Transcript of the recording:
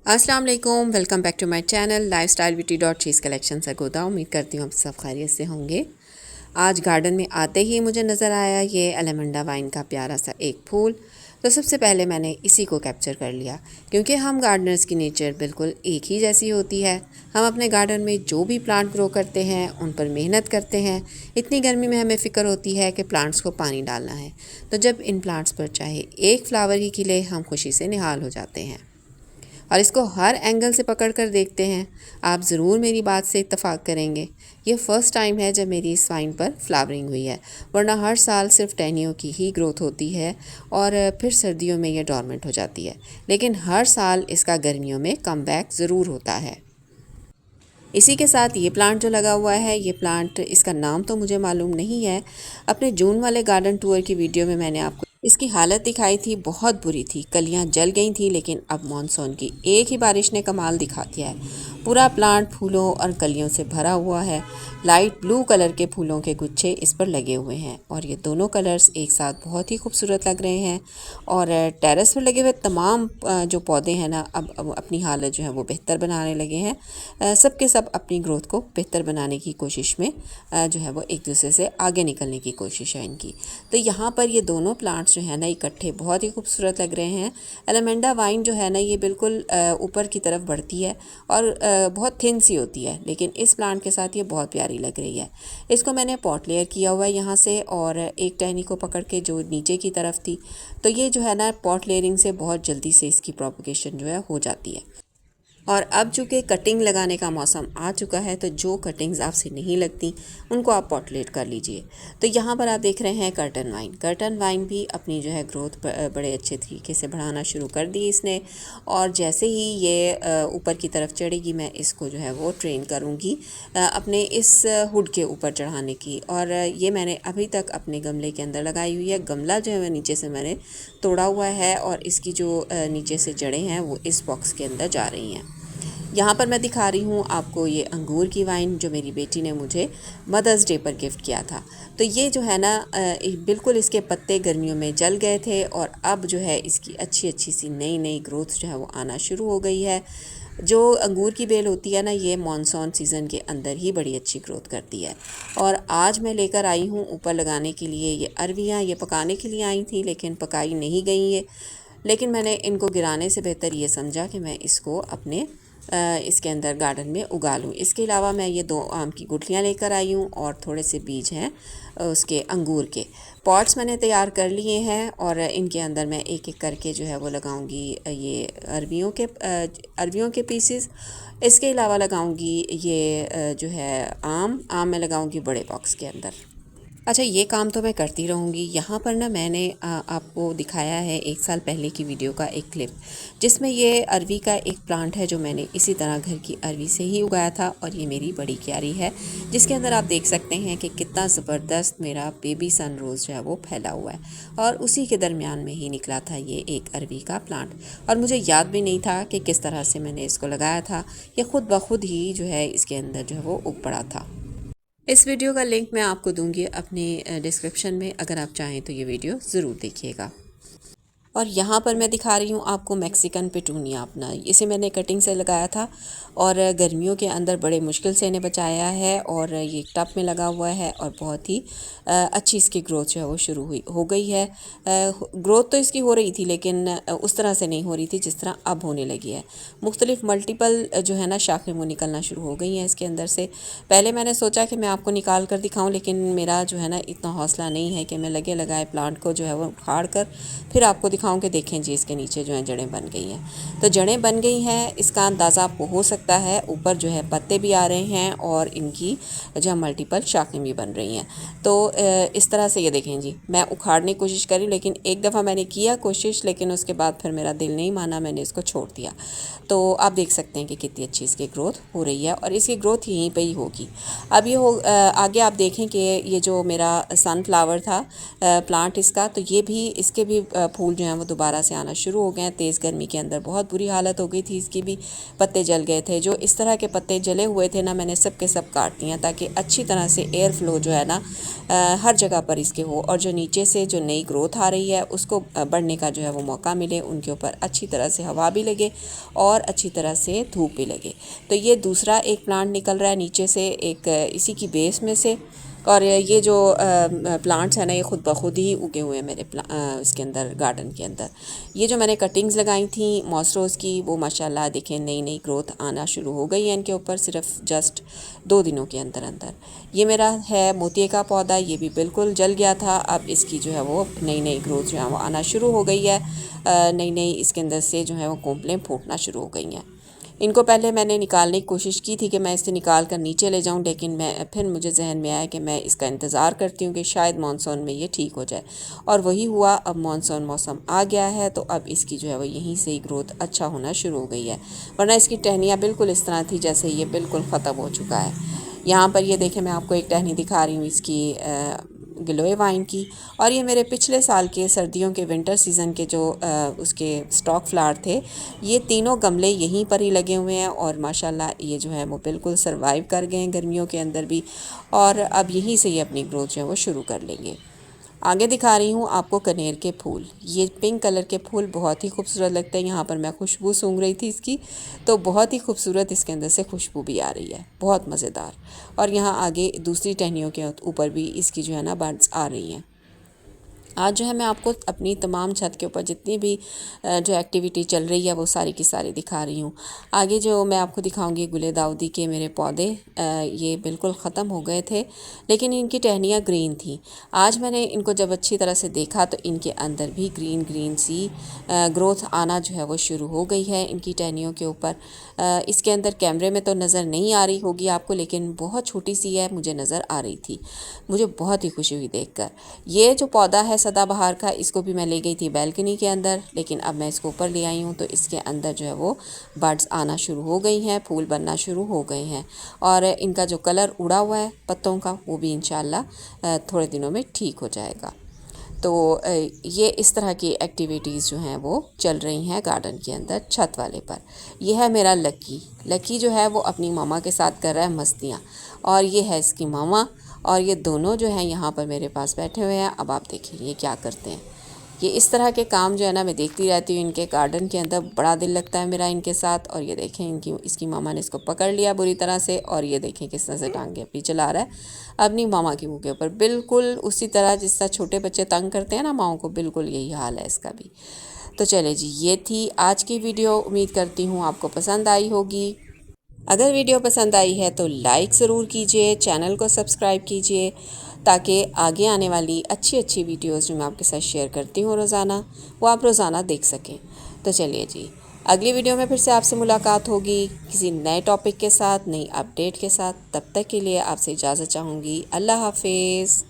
अस्सलाम वालेकुम, welcome back to my channel lifestyle beauty dot cheese collection Sargodha. उम्मीद करती हूँ आप सब खैरियत से होंगे। आज गार्डन में आते ही मुझे नज़र आया ये एलमंडा वाइन का प्यारा सा एक फूल। तो सबसे पहले मैंने इसी को कैप्चर कर लिया, क्योंकि हम गार्डनर्स की नेचर बिल्कुल एक ही जैसी होती है। हम अपने गार्डन में जो भी प्लांट ग्रो करते हैं उन पर मेहनत करते हैं। इतनी गर्मी में हमें फ़िक्र होती है कि प्लांट्स को पानी डालना है, तो जब इन प्लांट्स पर चाहे एक फ्लावर ही खिले हम खुशी से निहाल हो जाते हैं और इसको हर एंगल से पकड़ कर देखते हैं। आप ज़रूर मेरी बात से इत्तेफाक करेंगे, ये फ़र्स्ट टाइम है जब मेरी इस वाइन पर फ्लावरिंग हुई है, वरना हर साल सिर्फ टहनियों की ही ग्रोथ होती है और फिर सर्दियों में ये डॉर्मेंट हो जाती है। लेकिन हर साल इसका गर्मियों में कम बैक ज़रूर होता है। इसी के साथ ये प्लांट जो लगा हुआ है, ये प्लांट इसका नाम तो मुझे मालूम नहीं है। अपने जून वाले गार्डन टूर की वीडियो में मैंने आपको इसकी हालत दिखाई थी, बहुत बुरी थी, कलियां जल गई थी। लेकिन अब मॉनसून की एक ही बारिश ने कमाल दिखा दिया है। पूरा प्लांट फूलों और कलियों से भरा हुआ है। लाइट ब्लू कलर के फूलों के गुच्छे इस पर लगे हुए हैं और ये दोनों कलर्स एक साथ बहुत ही खूबसूरत लग रहे हैं। और टेरेस पर लगे हुए तमाम जो पौधे हैं ना, अब अपनी हालत जो है वो बेहतर बनाने लगे हैं। सब के सब अपनी ग्रोथ को बेहतर बनाने की कोशिश में जो है वो एक दूसरे से आगे निकलने की कोशिश है इनकी। तो यहाँ पर ये दोनों प्लांट्स जो है ना इकट्ठे बहुत ही खूबसूरत लग रहे हैं। एलमंडा वाइन जो है ना ये बिल्कुल ऊपर की तरफ बढ़ती है और बहुत थिन सी होती है, लेकिन इस प्लांट के साथ ये बहुत प्यारी लग रही है। इसको मैंने पॉट लेयर किया हुआ है यहाँ से, और एक टहनी को पकड़ के जो नीचे की तरफ थी, तो ये जो है ना पॉट लेयरिंग से बहुत जल्दी से इसकी प्रोपगेशन जो है हो जाती है। और अब चूँकि कटिंग लगाने का मौसम आ चुका है, तो जो कटिंग्स आपसे नहीं लगती उनको आप पॉटलेट कर लीजिए। तो यहाँ पर आप देख रहे हैं कर्टन वाइन। कर्टन वाइन भी अपनी जो है ग्रोथ बड़े अच्छे तरीके से बढ़ाना शुरू कर दी इसने। और जैसे ही ये ऊपर की तरफ चढ़ेगी, मैं इसको जो है वो ट्रेन करूँगी अपने इस हुड के ऊपर चढ़ाने की। और ये मैंने अभी तक अपने गमले के अंदर लगाई हुई है। गमला जो है नीचे से मैंने तोड़ा हुआ है और इसकी जो नीचे से जड़ें हैं वो इस बॉक्स के अंदर जा रही हैं। यहाँ पर मैं दिखा रही हूँ आपको ये अंगूर की वाइन, जो मेरी बेटी ने मुझे मदर्स डे पर गिफ्ट किया था। तो ये जो है ना बिल्कुल इसके पत्ते गर्मियों में जल गए थे और अब जो है इसकी अच्छी अच्छी सी नई नई ग्रोथ जो है वो आना शुरू हो गई है। जो अंगूर की बेल होती है ना, ये मॉनसून सीज़न के अंदर ही बड़ी अच्छी ग्रोथ करती है। और आज मैं लेकर आई हूँ ऊपर लगाने के लिए ये अरवियाँ। ये पकाने के लिए आई थी लेकिन पकाई नहीं गई ये, लेकिन मैंने इनको गिराने से बेहतर ये समझा कि मैं इसको अपने इसके अंदर गार्डन में उगा लूँ। इसके अलावा मैं ये 2 आम की गुठलियाँ लेकर आई हूँ और थोड़े से बीज हैं उसके अंगूर के। पॉट्स मैंने तैयार कर लिए हैं और इनके अंदर मैं एक एक करके जो है वो लगाऊंगी ये अरबियों के पीसेस। इसके अलावा लगाऊंगी ये जो है आम मैं लगाऊंगी बड़े बॉक्स के अंदर। अच्छा, ये काम तो मैं करती रहूँगी। यहाँ पर ना मैंने आपको दिखाया है 1 साल पहले की वीडियो का एक क्लिप, जिसमें ये अरवी का एक प्लांट है जो मैंने इसी तरह घर की अरवी से ही उगाया था। और ये मेरी बड़ी क्यारी है, जिसके अंदर आप देख सकते हैं कि कितना ज़बरदस्त मेरा बेबी सन रोज़ जो है वो फैला हुआ है। और उसी के दरमियान में ही निकला था ये एक अरवी का प्लांट। और मुझे याद भी नहीं था कि किस तरह से मैंने इसको लगाया था। ये ख़ुद ब खुद ही जो है इसके अंदर जो है वो उग पड़ा था। इस वीडियो का लिंक मैं आपको दूंगी अपने डिस्क्रिप्शन में, अगर आप चाहें तो ये वीडियो ज़रूर देखिएगा। और यहाँ पर मैं दिखा रही हूँ आपको मैक्सिकन पेटूनिया अपना। इसे मैंने कटिंग से लगाया था और गर्मियों के अंदर बड़े मुश्किल से इन्हें बचाया है। और ये टब में लगा हुआ है और बहुत ही अच्छी इसकी ग्रोथ जो है वो शुरू हो गई है। ग्रोथ तो इसकी हो रही थी, लेकिन उस तरह से नहीं हो रही थी जिस तरह अब होने लगी है। मुख्तलिफ मल्टीपल जो है ना शाखें वो निकलना शुरू हो गई हैं इसके अंदर से। पहले मैंने सोचा कि मैं आपको निकाल कर दिखाऊं, लेकिन मेरा जो है ना इतना हौसला नहीं है कि मैं लगे लगाए प्लांट को जो है वो उखाड़ कर फिर आपको दिखाऊं कि देखें जी इसके नीचे जो है जड़ें बन गई हैं। तो जड़ें बन गई हैं, इसका अंदाज़ा आपको हो सकता है। ऊपर जो है पत्ते भी आ रहे हैं और इनकी जो है मल्टीपल शाखें भी बन रही हैं। तो इस तरह से ये देखें जी, मैं उखाड़ने की कोशिश करी, लेकिन एक दफ़ा मैंने किया कोशिश, लेकिन उसके बाद फिर मेरा दिल नहीं माना, मैंने इसको छोड़ दिया। तो आप देख सकते हैं कि कितनी अच्छी इसकी ग्रोथ हो रही है और इसकी ग्रोथ यहीं पे ही होगी। अब ये आगे आप देखें कि ये जो मेरा सनफ्लावर था प्लांट इसका, तो ये भी इसके भी फूल जो हैं हैं वो दोबारा से आना शुरू हो गए हैं। तेज़ गर्मी के अंदर बहुत बुरी हालत हो गई थी इसकी भी, पत्ते जल गए थे। जो इस तरह के पत्ते जले हुए थे ना, मैंने सब के सब काट दिए ताकि अच्छी तरह से एयर फ्लो जो है ना हर जगह पर इसके हो, और जो नीचे से जो नई ग्रोथ आ रही है उसको बढ़ने का जो है वो मौका मिले, उनके ऊपर अच्छी तरह से हवा भी लगे और अच्छी तरह से धूप भी लगे। तो ये दूसरा एक प्लांट निकल रहा है नीचे से, एक इसी की बेस में से। और ये जो प्लांट्स हैं ना, ये ख़ुद ब खुद ही उगे हुए हैं मेरे इसके अंदर, गार्डन के अंदर। ये जो मैंने कटिंग्स लगाई थी मॉसरोज़ की, वो माशाल्लाह देखें नई नई ग्रोथ आना शुरू हो गई है इनके ऊपर, सिर्फ जस्ट 2 दिनों के अंदर अंदर। ये मेरा है मोतिये का पौधा, ये भी बिल्कुल जल गया था। अब इसकी जो है वो नई नई ग्रोथ जो है वो आना शुरू हो गई है। नई नई इसके अंदर से जो है वो कोंपलें फूटना शुरू हो गई हैं। इनको पहले मैंने निकालने की कोशिश की थी कि मैं इसे निकाल कर नीचे ले जाऊं, लेकिन फिर मुझे जहन में आया कि मैं इसका इंतज़ार करती हूँ कि शायद मानसून में ये ठीक हो जाए, और वही हुआ। अब मानसून मौसम आ गया है तो अब इसकी जो है वो यहीं से ही ग्रोथ अच्छा होना शुरू हो गई है, वरना इसकी टहनियाँ बिल्कुल इस तरह थी जैसे ये बिल्कुल ख़त्म हो चुका है। यहाँ पर ये देखें, मैं आपको एक टहनी दिखा रही हूँ इसकी गिलोय वाइन की। और ये मेरे पिछले साल के सर्दियों के विंटर सीज़न के जो उसके स्टॉक फ्लावर थे, ये तीनों गमले यहीं पर ही लगे हुए हैं, और माशाल्लाह ये जो है वो बिल्कुल सरवाइव कर गए हैं गर्मियों के अंदर भी, और अब यहीं से ये अपनी ग्रोथ जो है वो शुरू कर लेंगे। आगे दिखा रही हूँ आपको कनेर के फूल। ये पिंक कलर के फूल बहुत ही खूबसूरत लगते हैं। यहाँ पर मैं खुशबू सूंघ रही थी इसकी, तो बहुत ही खूबसूरत इसके अंदर से खुशबू भी आ रही है, बहुत मज़ेदार। और यहाँ आगे दूसरी टहनियों के ऊपर भी इसकी जो है ना बर्ड्स आ रही हैं। आज जो है मैं आपको अपनी तमाम छत के ऊपर जितनी भी जो एक्टिविटी चल रही है वो सारी की सारी दिखा रही हूँ। आगे जो मैं आपको दिखाऊंगी गुले दाऊदी के मेरे पौधे, ये बिल्कुल ख़त्म हो गए थे, लेकिन इनकी टहनियाँ ग्रीन थी। आज मैंने इनको जब अच्छी तरह से देखा तो इनके अंदर भी ग्रीन ग्रीन सी ग्रोथ आना जो है वो शुरू हो गई है इनकी टहनियों के ऊपर। इसके अंदर कैमरे में तो नज़र नहीं आ रही होगी आपको, लेकिन बहुत छोटी सी है, मुझे नज़र आ रही थी। मुझे बहुत ही खुशी हुई देखकर। ये जो पौधा है सदाबहार का, इसको भी मैं ले गई थी बैल्कनी के अंदर, लेकिन अब मैं इसको ऊपर ले आई हूँ तो इसके अंदर जो है वो बर्ड्स आना शुरू हो गई हैं, फूल बनना शुरू हो गए हैं, और इनका जो कलर उड़ा हुआ है पत्तों का वो भी इंशाल्लाह थोड़े दिनों में ठीक हो जाएगा। तो ये इस तरह की एक्टिविटीज़ जो हैं वो चल रही हैं गार्डन के अंदर छत वाले पर। यह है मेरा लकी जो है वो अपनी मामा के साथ कर रहा है मस्तियाँ, और ये है इसकी मामा, और ये दोनों जो हैं यहाँ पर मेरे पास बैठे हुए हैं। अब आप देखिए ये क्या करते हैं। ये इस तरह के काम जो है ना मैं देखती रहती हूँ इनके गार्डन के अंदर, बड़ा दिल लगता है मेरा इनके साथ। और ये देखें इसकी मामा ने इसको पकड़ लिया बुरी तरह से, और ये देखें किस तरह से टांगे अपनी चला रहा है अपनी मामा की मुँह के ऊपर, बिल्कुल उसी तरह जिस तरह छोटे बच्चे तंग करते हैं ना माओ को, बिल्कुल यही हाल है इसका भी। तो चले जी, ये थी आज की वीडियो। उम्मीद करती हूँ आपको पसंद आई होगी। अगर वीडियो पसंद आई है तो लाइक ज़रूर कीजिए, चैनल को सब्सक्राइब कीजिए, ताकि आगे आने वाली अच्छी अच्छी वीडियोस जो मैं आपके साथ शेयर करती हूँ रोज़ाना, वो आप रोज़ाना देख सकें। तो चलिए जी, अगली वीडियो में फिर से आपसे मुलाकात होगी किसी नए टॉपिक के साथ, नई अपडेट के साथ। तब तक के लिए आपसे इजाज़त चाहूँगी। अल्लाह हाफिज़।